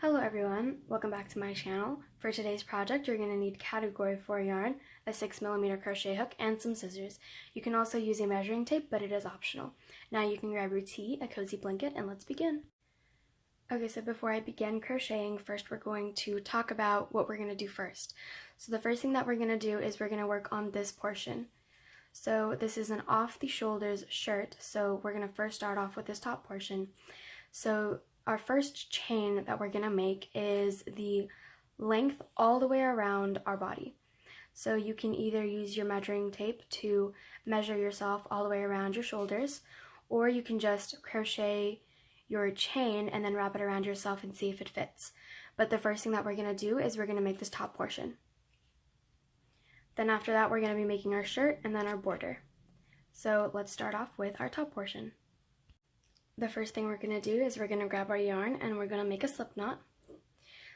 Hello everyone, welcome back to my channel. For today's project, you're going to need category 4 yarn, a 6mm crochet hook, and some scissors. You can also use a measuring tape, but it is optional. Now you can grab your tea, a cozy blanket, and let's begin. Okay, so before I begin crocheting, first we're going to talk about what we're going to do first. So the first thing that we're going to do is we're going to work on this portion. So this is an off the shoulders shirt, so we're going to first start off with this top portion. So our first chain that we're going to make is the length all the way around our body. So you can either use your measuring tape to measure yourself all the way around your shoulders, or you can just crochet your chain and then wrap it around yourself and see if it fits. But the first thing that we're going to do is we're going to make this top portion. Then after that we're going to be making our shirt and then our border. So let's start off with our top portion. The first thing we're going to do is we're going to grab our yarn and we're going to make a slip knot.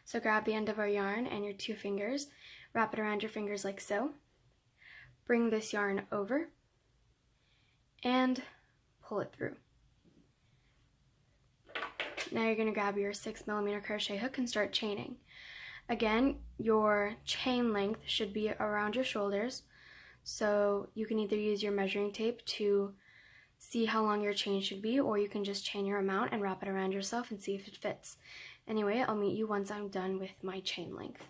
So grab the end of our yarn and your 2 fingers, wrap it around your fingers like so. Bring this yarn over and pull it through. Now you're going to grab your 6mm crochet hook and start chaining. Again, your chain length should be around your shoulders, so you can either use your measuring tape to see how long your chain should be, or you can just chain your amount and wrap it around yourself and see if it fits. Anyway, I'll meet you once I'm done with my chain length.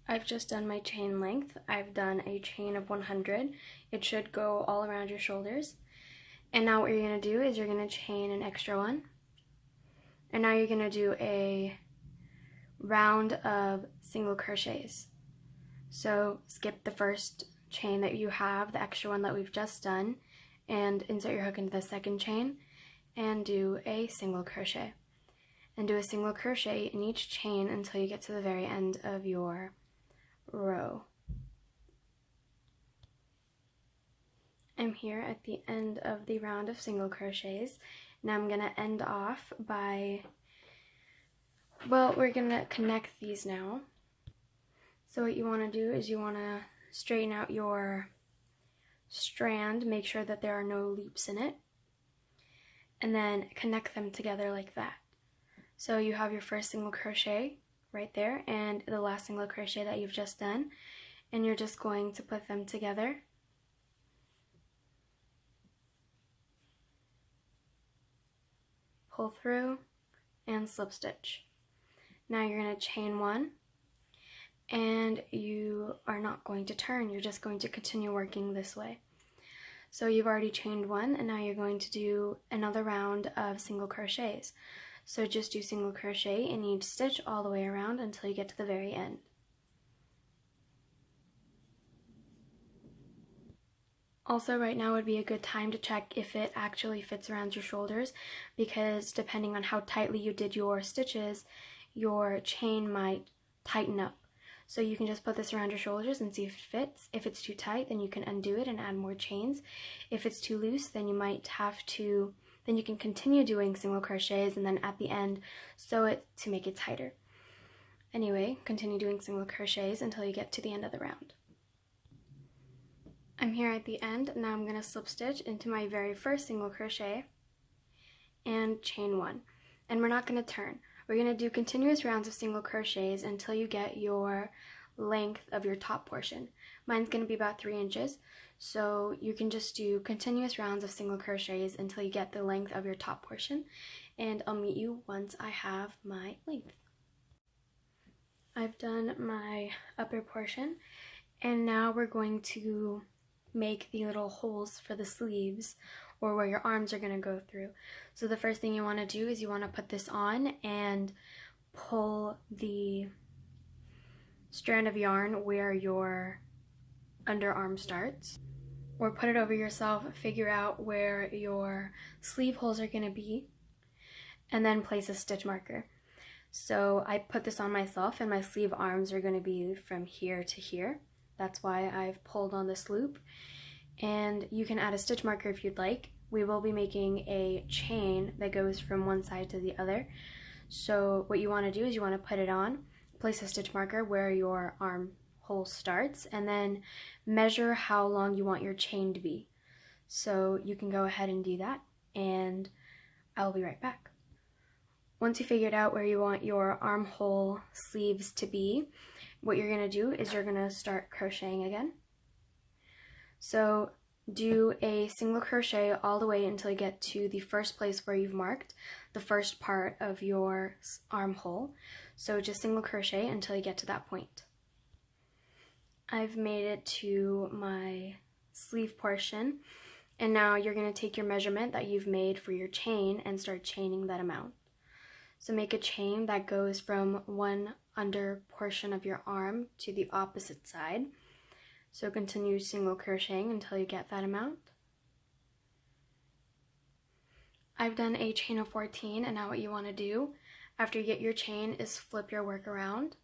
I've just done my chain length. I've done a chain of 100. It should go all around your shoulders. And now what you're going to do is you're going to chain an extra one. And now you're going to do a round of single crochets. So skip the first chain that you have, the extra one that we've just done, and insert your hook into the second chain and do a single crochet. And do a single crochet in each chain until you get to the very end of your row. I'm here at the end of the round of single crochets. Now I'm going to end off by, well, we're going to connect these now. So what you want to do is you want to straighten out your strand, make sure that there are no loops in it, and then connect them together like that. So you have your first single crochet right there and the last single crochet that you've just done, and you're just going to put them together. Pull through and slip stitch. Now you're going to chain one, and you are not going to turn, you're just going to continue working this way. So you've already chained one, and now you're going to do another round of single crochets. So just do single crochet in each stitch all the way around until you get to the very end. Also, right now would be a good time to check if it actually fits around your shoulders, because depending on how tightly you did your stitches, your chain might tighten up. So you can just put this around your shoulders and see if it fits. If it's too tight, then you can undo it and add more chains. If it's too loose, then you might have to, then you can continue doing single crochets and then at the end sew it to make it tighter. Anyway, continue doing single crochets until you get to the end of the round. I'm here at the end. Now I'm going to slip stitch into my very first single crochet and chain one. And we're not going to turn. We're going to do continuous rounds of single crochets until you get your length of your top portion. Mine's going to be about 3 inches, so you can just do continuous rounds of single crochets until you get the length of your top portion, and I'll meet you once I have my length. I've done my upper portion, and now we're going to make the little holes for the sleeves, or where your arms are going to go through. So the first thing you want to do is you want to put this on and pull the strand of yarn where your underarm starts, or put it over yourself, figure out where your sleeve holes are going to be, and then place a stitch marker. So I put this on myself, and my sleeve arms are going to be from here to here. That's why I've pulled on this loop. And you can add a stitch marker if you'd like. We will be making a chain that goes from one side to the other. So what you want to do is you want to put it on, place a stitch marker where your armhole starts, and then measure how long you want your chain to be. So you can go ahead and do that, and I'll be right back. Once you figured out where you want your armhole sleeves to be, what you're going to do is you're going to start crocheting again. So do a single crochet all the way until you get to the first place where you've marked the first part of your armhole. So just single crochet until you get to that point. I've made it to my sleeve portion, and now you're going to take your measurement that you've made for your chain and start chaining that amount. So make a chain that goes from one under portion of your arm to the opposite side. So continue single crocheting until you get that amount. I've done a chain of 14, and now what you want to do after you get your chain is flip your work around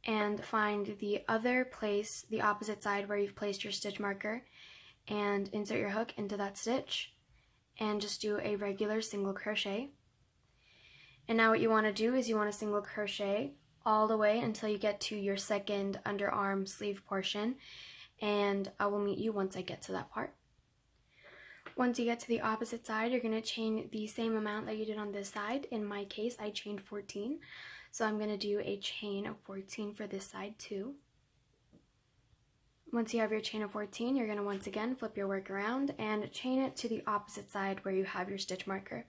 and find the other place, the opposite side where you've placed your stitch marker, and insert your hook into that stitch and just do a regular single crochet. And now what you want to do is you want to single crochet all the way until you get to your second underarm sleeve portion, and I will meet you once I get to that part. Once you get to the opposite side, you're going to chain the same amount that you did on this side. In my case, I chained 14, so I'm going to do a chain of 14 for this side too. Once you have your chain of 14, you're going to once again flip your work around and chain it to the opposite side where you have your stitch marker.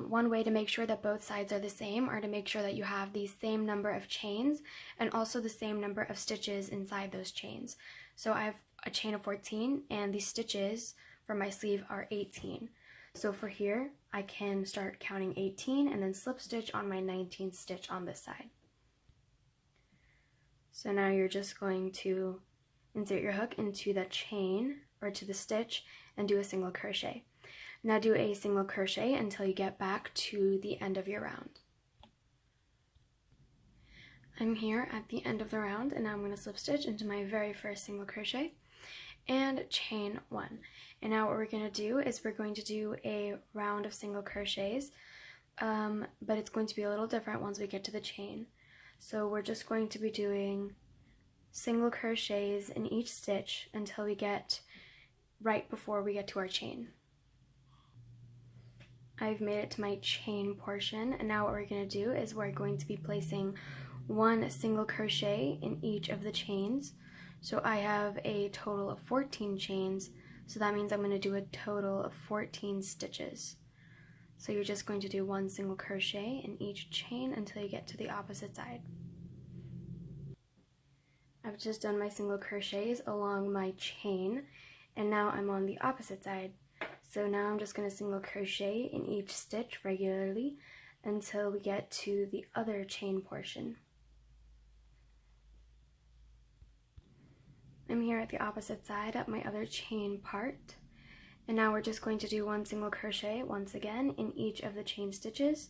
One way to make sure that both sides are the same are to make sure that you have the same number of chains and also the same number of stitches inside those chains. So I have a chain of 14 and the stitches for my sleeve are 18. So for here, I can start counting 18 and then slip stitch on my 19th stitch on this side. So now you're just going to insert your hook into the chain or to the stitch and do a single crochet. Now do a single crochet until you get back to the end of your round. I'm here at the end of the round, and now I'm going to slip stitch into my very first single crochet and chain 1. And now what we're going to do is we're going to do a round of single crochets, but it's going to be a little different once we get to the chain. So we're just going to be doing single crochets in each stitch until we get right before we get to our chain. I've made it to my chain portion, and now what we're going to do is we're going to be placing one single crochet in each of the chains. So I have a total of 14 chains, so that means I'm going to do a total of 14 stitches. So you're just going to do one single crochet in each chain until you get to the opposite side. I've just done my single crochets along my chain, and now I'm on the opposite side. So now I'm just going to single crochet in each stitch regularly until we get to the other chain portion. I'm here at the opposite side at my other chain part, and now we're just going to do one single crochet once again in each of the chain stitches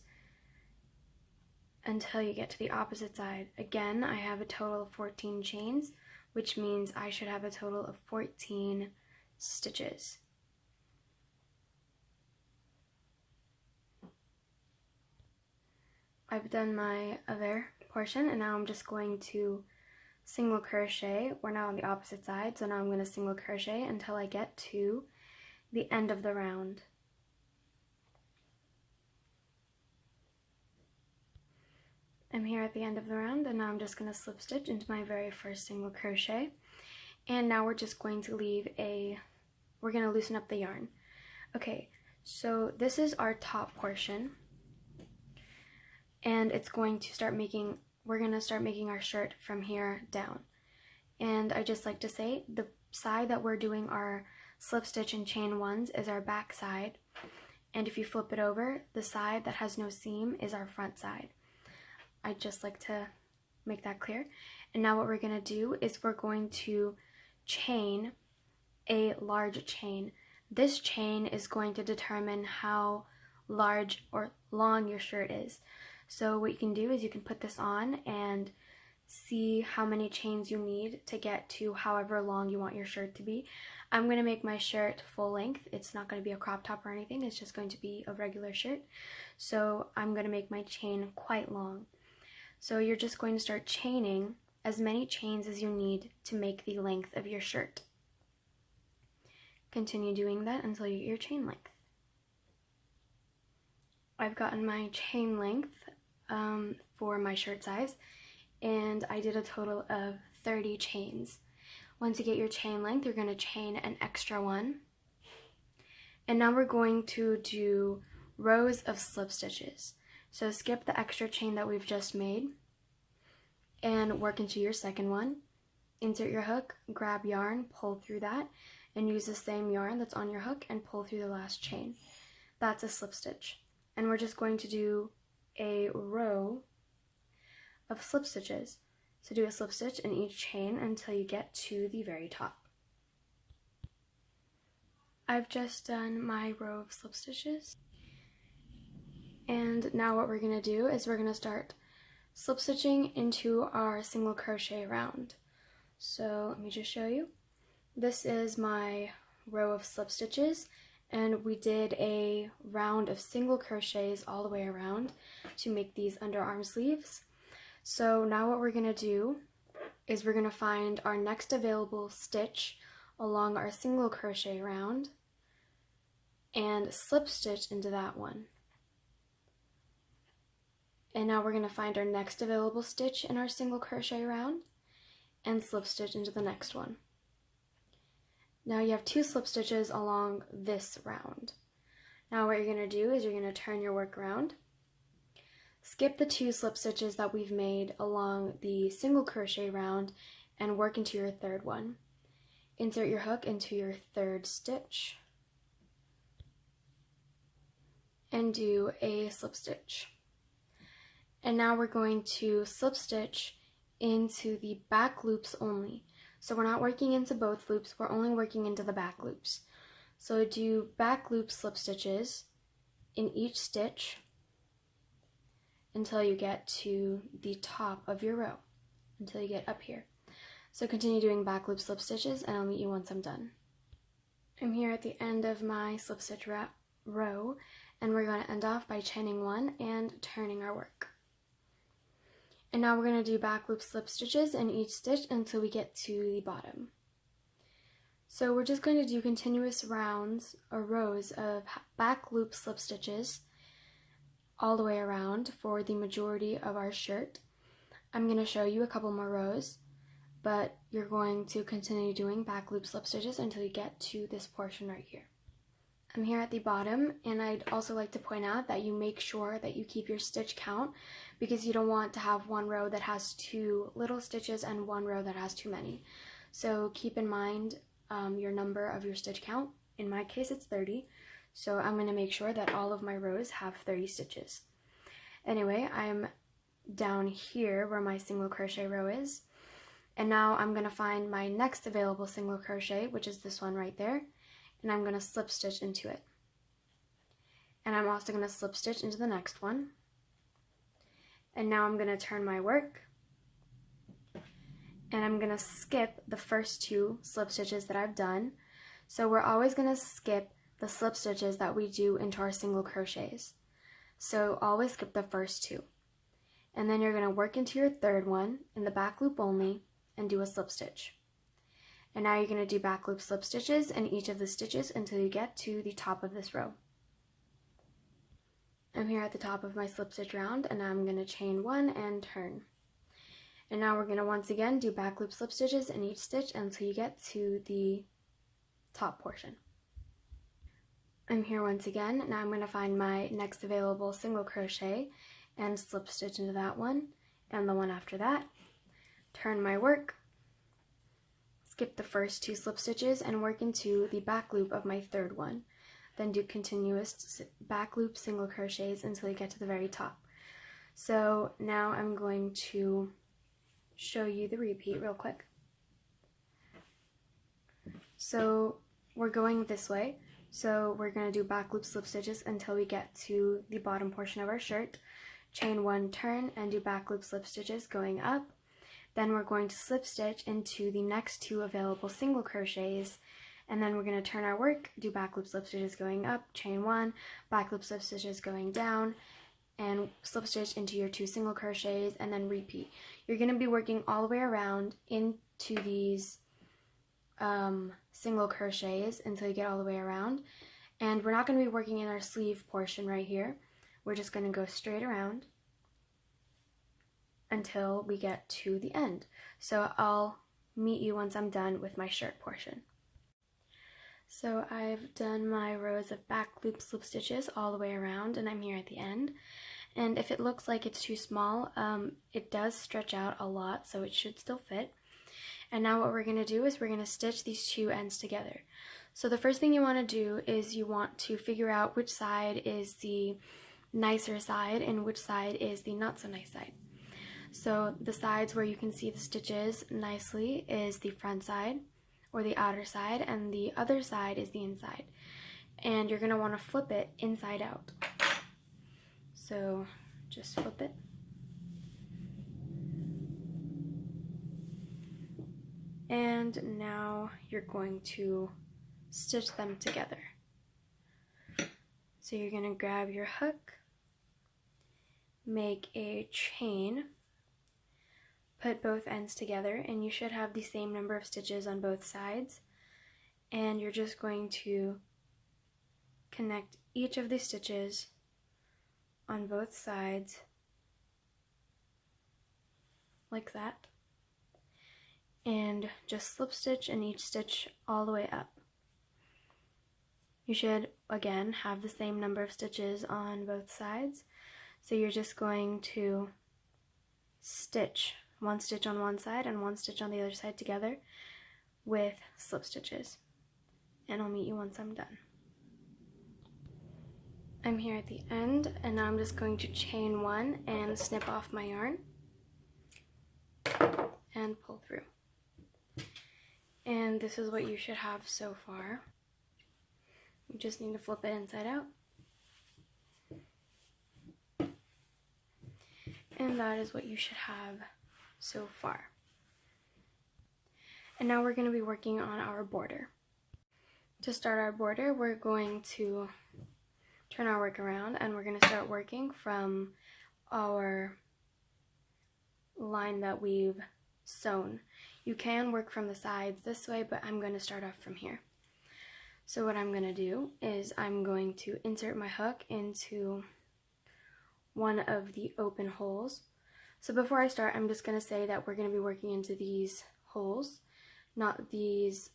until you get to the opposite side. Again, I have a total of 14 chains, which means I should have a total of 14 stitches. I've done my other portion, and now I'm just going to single crochet. We're now on the opposite side, so now I'm going to single crochet until I get to the end of the round. I'm here at the end of the round, and now I'm just going to slip stitch into my very first single crochet, and now we're just going to we're going to loosen up the yarn. Okay, so this is our top portion, and it's going to start making, we're going to start making our shirt from here down. And I just like to say, the side that we're doing our slip stitch and chain ones is our back side, and if you flip it over, the side that has no seam is our front side. I just like to make that clear. And now what we're going to do is we're going to chain a large chain. This chain is going to determine how large or long your shirt is. So what you can do is you can put this on and see how many chains you need to get to however long you want your shirt to be. I'm going to make my shirt full length. It's not going to be a crop top or anything. It's just going to be a regular shirt. So I'm going to make my chain quite long. So you're just going to start chaining as many chains as you need to make the length of your shirt. Continue doing that until you get your chain length. I've gotten my chain length for my shirt size, and I did a total of 30 chains. Once you get your chain length, you're going to chain an extra one. And now we're going to do rows of slip stitches. So skip the extra chain that we've just made and work into your second one. Insert your hook, grab yarn, pull through that, and use the same yarn that's on your hook and pull through the last chain. That's a slip stitch. And we're just going to do a row of slip stitches. So do a slip stitch in each chain until you get to the very top. I've just done my row of slip stitches. And now what we're going to do is we're going to start slip stitching into our single crochet round. So let me just show you. This is my row of slip stitches, and we did a round of single crochets all the way around to make these underarm sleeves. So now what we're going to do is we're going to find our next available stitch along our single crochet round and slip stitch into that one. And now we're going to find our next available stitch in our single crochet round and slip stitch into the next one. Now you have 2 slip stitches along this round. Now what you're going to do is you're going to turn your work around, skip the 2 slip stitches that we've made along the single crochet round and work into your third one. Insert your hook into your third stitch and do a slip stitch. And now we're going to slip stitch into the back loops only. So we're not working into both loops, we're only working into the back loops. So do back loop slip stitches in each stitch until you get to the top of your row, until you get up here. So continue doing back loop slip stitches and I'll meet you once I'm done. I'm here at the end of my slip stitch row, and we're going to end off by chaining one and turning our work. And now we're going to do back loop slip stitches in each stitch until we get to the bottom. So we're just going to do continuous rounds or rows of back loop slip stitches all the way around for the majority of our shirt. I'm going to show you a couple more rows, but you're going to continue doing back loop slip stitches until you get to this portion right here. I'm here at the bottom, and I'd also like to point out that you make sure that you keep your stitch count, because you don't want to have one row that has 2 little stitches and one row that has too many. So keep in mind your number of your stitch count. In my case it's 30, so I'm going to make sure that all of my rows have 30 stitches. Anyway, I'm down here where my single crochet row is, and now I'm going to find my next available single crochet, which is this one right there, and I'm going to slip stitch into it. And I'm also going to slip stitch into the next one. And now I'm going to turn my work, and I'm going to skip the first 2 slip stitches that I've done. So we're always going to skip the slip stitches that we do into our single crochets. So always skip the first 2. And then you're going to work into your third one in the back loop only and do a slip stitch. And now you're going to do back loop slip stitches in each of the stitches until you get to the top of this row. I'm here at the top of my slip stitch round, and now I'm going to chain 1 and turn. And now we're going to once again do back loop slip stitches in each stitch until you get to the top portion. I'm here once again. Now I'm going to find my next available single crochet and slip stitch into that one and the one after that. Turn my work, skip the first 2 slip stitches and work into the back loop of my third one. Then do continuous back loop single crochets until you get to the very top. So now I'm going to show you the repeat real quick. So we're going this way. So we're going to do back loop slip stitches until we get to the bottom portion of our shirt. Chain 1, turn, and do back loop slip stitches going up. Then we're going to slip stitch into the next 2 available single crochets, and then we're going to turn our work, do back loop slip stitches going up, chain 1, back loop slip stitches going down, and slip stitch into your 2 single crochets, and then repeat. You're going to be working all the way around into these single crochets until you get all the way around. And we're not going to be working in our sleeve portion right here. we're just going to go straight around until we get to the end. So I'll meet you once I'm done with my shirt portion. So I've done my rows of back loop slip stitches all the way around, and I'm here at the end. And if it looks like it's too small, it does stretch out a lot, so it should still fit. And now what we're going to do is we're going to stitch these two ends together. So the first thing you want to do is you want to figure out which side is the nicer side and which side is the not so nice side. So the sides where you can see the stitches nicely is the front side or the outer side, and the other side is the inside. And you're going to want to flip it inside out. So just flip it. And now you're going to stitch them together. So you're going to grab your hook, make a chain, put both ends together, and you should have the same number of stitches on both sides. And you're just going to connect each of the stitches on both sides like that, and just slip stitch in each stitch all the way up. You should again have the same number of stitches on both sides, so you're just going to stitch one stitch on one side and one stitch on the other side together with slip stitches. And I'll meet you once I'm done. I'm here at the end, and now I'm just going to chain one and snip off my yarn and pull through. And this is what you should have so far. You just need to flip it inside out. And that is what you should have so far. And now we're going to be working on our border. To start our border, we're going to turn our work around, and we're going to start working from our line that we've sewn. You can work from the sides this way, but I'm going to start off from here. So what I'm going to do is I'm going to insert my hook into one of the open holes. So before I start, I'm just going to say that we're going to be working into these holes, not these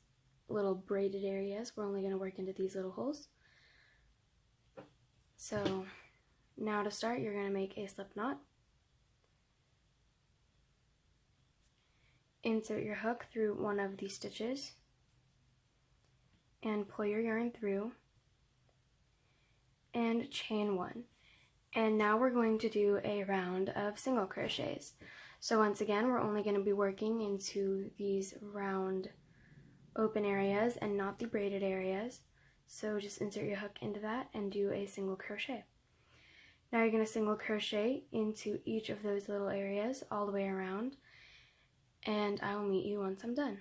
little braided areas. We're only going to work into these little holes. So now to start, you're going to make a slip knot. Insert your hook through one of these stitches and pull your yarn through and chain one. And now we're going to do a round of single crochets. So once again, we're only going to be working into these round open areas and not the braided areas. So just insert your hook into that and do a single crochet. Now you're going to single crochet into each of those little areas all the way around, and I will meet you once I'm done.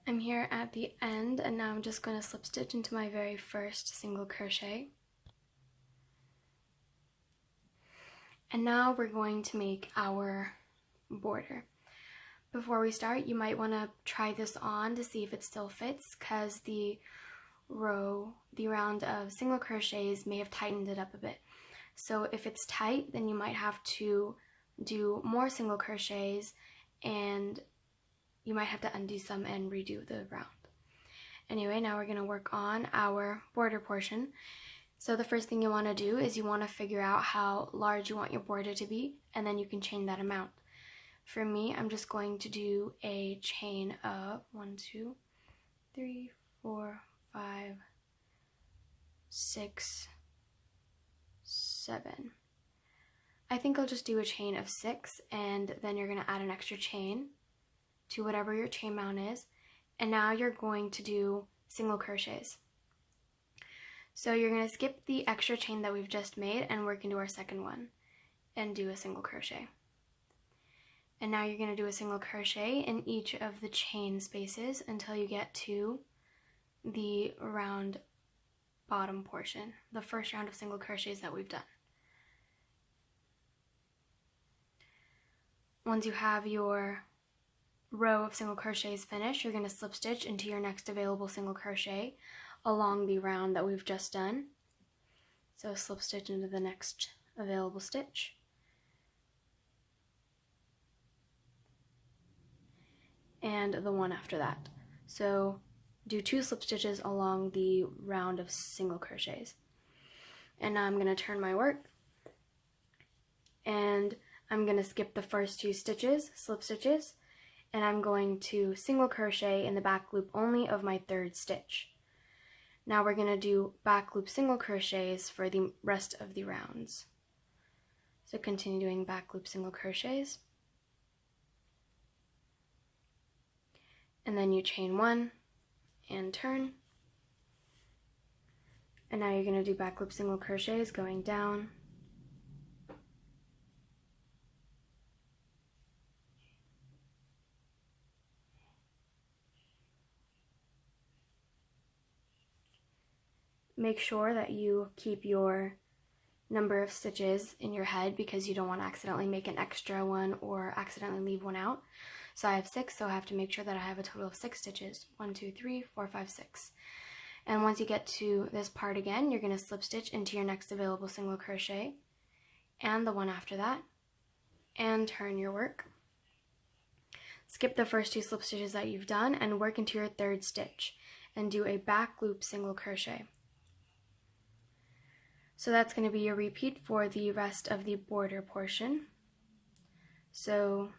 I'm here at the end, and now I'm just going to slip stitch into my very first single crochet. And now we're going to make our border. Before we start, you might want to try this on to see if it still fits, because the round of single crochets may have tightened it up a bit. So if it's tight, then you might have to do more single crochets, and you might have to undo some and redo the round. Anyway, now we're going to work on our border portion. So the first thing you want to do is you want to figure out how large you want your border to be, and then you can chain that amount. For me, I'm just going to do a chain of 1, 2, 3, 4, 5, 6, 7. I think I'll just do a chain of 6, and then you're going to add an extra chain to whatever your chain amount is, and now you're going to do single crochets. So you're going to skip the extra chain that we've just made and work into our second one and do a single crochet. And now you're going to do a single crochet in each of the chain spaces until you get to the round bottom portion, the first round of single crochets that we've done. Once you have your row of single crochet is finished, you're going to slip stitch into your next available single crochet along the round that we've just done. So slip stitch into the next available stitch. And the one after that. So do 2 slip stitches along the round of single crochets. And now I'm going to turn my work, and I'm going to skip the first 2 stitches, slip stitches, and I'm going to single crochet in the back loop only of my 3rd stitch. Now we're going to do back loop single crochets for the rest of the rounds. So continue doing back loop single crochets. And then you chain 1 and turn. And now you're going to do back loop single crochets going down. Make sure that you keep your number of stitches in your head because you don't want to accidentally make an extra one or accidentally leave one out. So I have 6, so I have to make sure that I have a total of 6 stitches. 1, 2, 3, 4, 5, 6. And once you get to this part again, you're going to slip stitch into your next available single crochet and the one after that, and turn your work. Skip the first 2 slip stitches that you've done and work into your 3rd stitch and do a back loop single crochet. So that's going to be your repeat for the rest of the border portion. So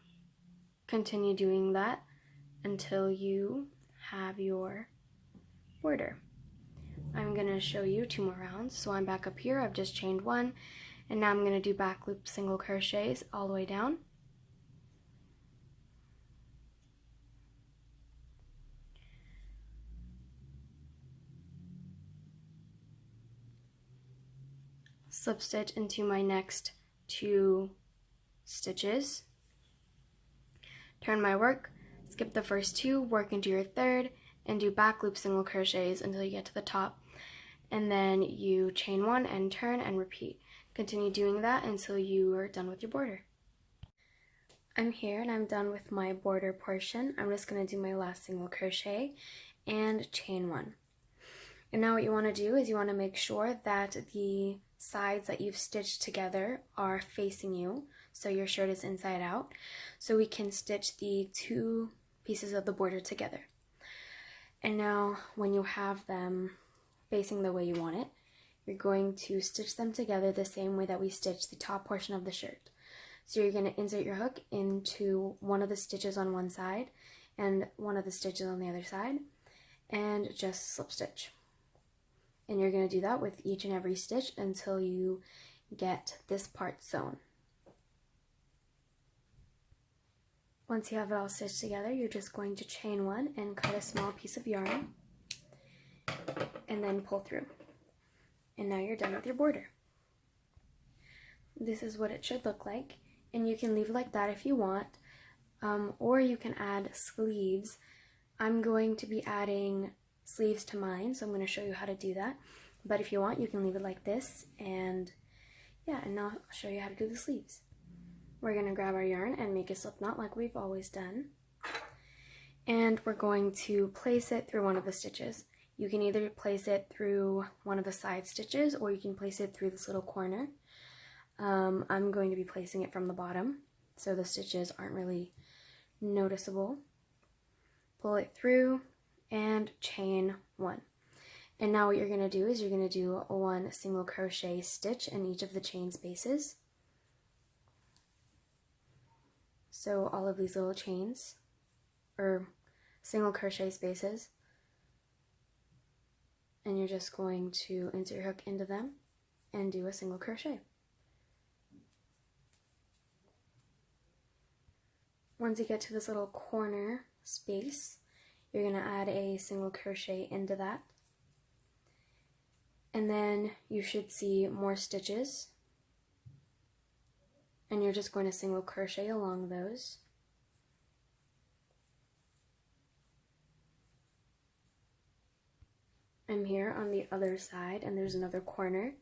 continue doing that until you have your border. I'm going to show you 2 more rounds. So I'm back up here, I've just chained 1, and now I'm going to do back loop single crochets all the way down. Slip stitch into my next 2 stitches. Turn my work, skip the first 2, work into your 3rd, and do back loop single crochets until you get to the top. And then you chain 1 and turn and repeat. Continue doing that until you are done with your border. I'm here and I'm done with my border portion. I'm just going to do my last single crochet and chain 1. And now what you want to do is you want to make sure that the sides that you've stitched together are facing you, so your shirt is inside out, so we can stitch the 2 pieces of the border together. And now when you have them facing the way you want it, you're going to stitch them together the same way that we stitched the top portion of the shirt. So you're going to insert your hook into one of the stitches on one side and one of the stitches on the other side, and just slip stitch. And you're going to do that with each and every stitch until you get this part sewn. Once you have it all stitched together, you're just going to chain 1 and cut a small piece of yarn and then pull through. And now you're done with your border. This is what it should look like, and you can leave it like that if you want, or you can add sleeves. I'm going to be adding sleeves to mine, so I'm going to show you how to do that. But if you want, you can leave it like this, and yeah, and now I'll show you how to do the sleeves. We're going to grab our yarn and make a slip knot like we've always done, and we're going to place it through one of the stitches. You can either place it through one of the side stitches, or you can place it through this little corner. I'm going to be placing it from the bottom, so the stitches aren't really noticeable. Pull it through and chain 1. And now what you're going to do is you're going to do 1 single crochet stitch in each of the chain spaces. So all of these little chains, or single crochet spaces, and you're just going to insert your hook into them and do a single crochet. Once you get to this little corner space, you're going to add a single crochet into that, and then you should see more stitches, and you're just going to single crochet along those. I'm here on the other side, and there's another corner,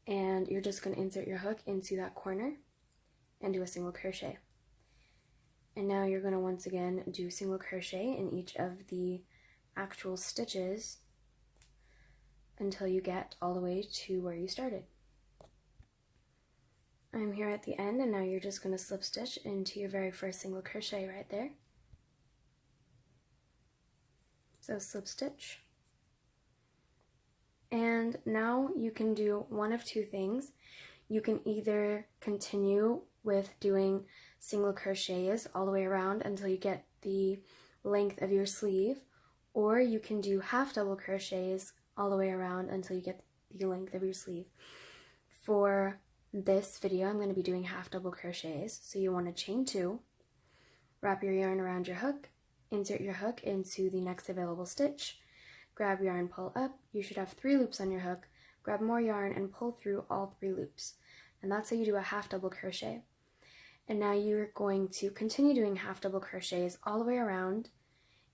and you're just going to insert your hook into that corner and do a single crochet. And now you're going to once again do single crochet in each of the actual stitches until you get all the way to where you started. I'm here at the end, and now you're just going to slip stitch into your very first single crochet right there. So slip stitch. And now you can do one of two things. You can either continue with doing single crochets all the way around until you get the length of your sleeve, or you can do half double crochets all the way around until you get the length of your sleeve. For this video, I'm going to be doing half double crochets, so you want to chain 2, wrap your yarn around your hook, insert your hook into the next available stitch, grab yarn, pull up. You should have 3 loops on your hook, grab more yarn and pull through all 3 loops. And that's how you do a half double crochet. And now you're going to continue doing half double crochets all the way around.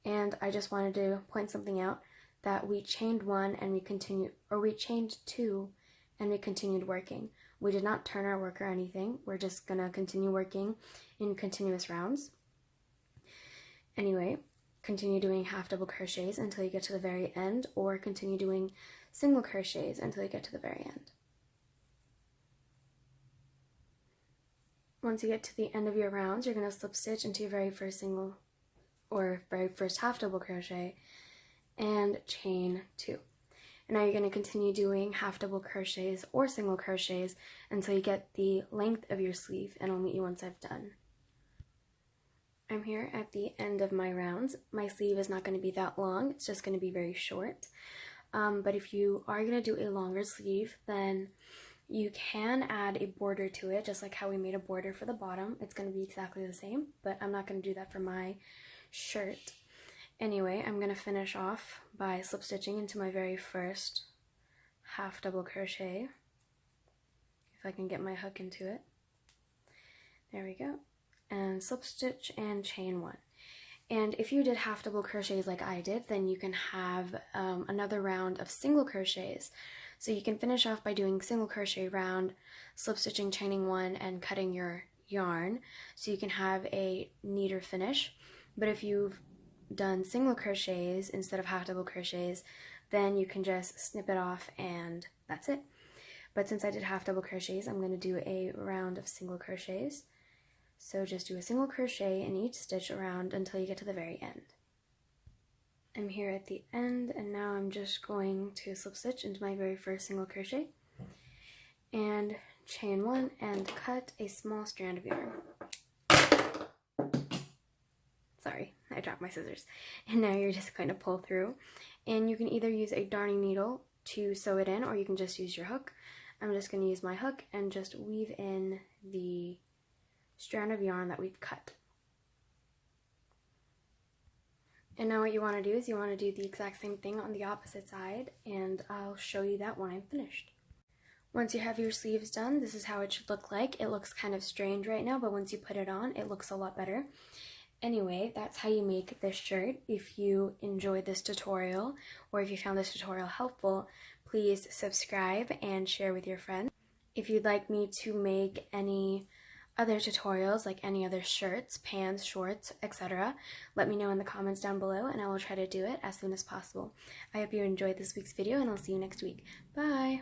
And I just wanted to point something out, that we chained 1 and we chained 2 and we continued working. We did not turn our work or anything. We're just gonna continue working in continuous rounds. Anyway, continue doing half double crochets until you get to the very end, or continue doing single crochets until you get to the very end. Once you get to the end of your rounds, you're going to slip stitch into your very first single or very first half double crochet and chain 2. And now you're going to continue doing half double crochets or single crochets until you get the length of your sleeve, and I'll meet you once I've done. I'm here at the end of my rounds. My sleeve is not going to be that long, it's just going to be very short. But if you are going to do a longer sleeve, then you can add a border to it, just like how we made a border for the bottom. It's going to be exactly the same, but I'm not going to do that for my shirt. Anyway, I'm going to finish off by slip stitching into my very first half double crochet. If I can get my hook into it. There we go. And slip stitch and chain 1. And if you did half double crochets like I did, then you can have another round of single crochets. So you can finish off by doing single crochet round, slip stitching, chaining 1, and cutting your yarn, so you can have a neater finish. But if you've done single crochets instead of half double crochets, then you can just snip it off and that's it. But since I did half double crochets, I'm going to do a round of single crochets. So just do a single crochet in each stitch around until you get to the very end. I'm here at the end, and now I'm just going to slip stitch into my very first single crochet and chain 1 and cut a small strand of yarn. Sorry, I dropped my scissors. And now you're just going to pull through, and you can either use a darning needle to sew it in, or you can just use your hook. I'm just going to use my hook and just weave in the strand of yarn that we've cut. And now what you want to do is you want to do the exact same thing on the opposite side, and I'll show you that when I'm finished. Once you have your sleeves done, this is how it should look like. It looks kind of strange right now, but once you put it on, it looks a lot better. Anyway, that's how you make this shirt. If you enjoyed this tutorial, or if you found this tutorial helpful, please subscribe and share with your friends. If you'd like me to make any other tutorials, like any other shirts, pants, shorts, etc., let me know in the comments down below, and I will try to do it as soon as possible. I hope you enjoyed this week's video, and I'll see you next week. Bye!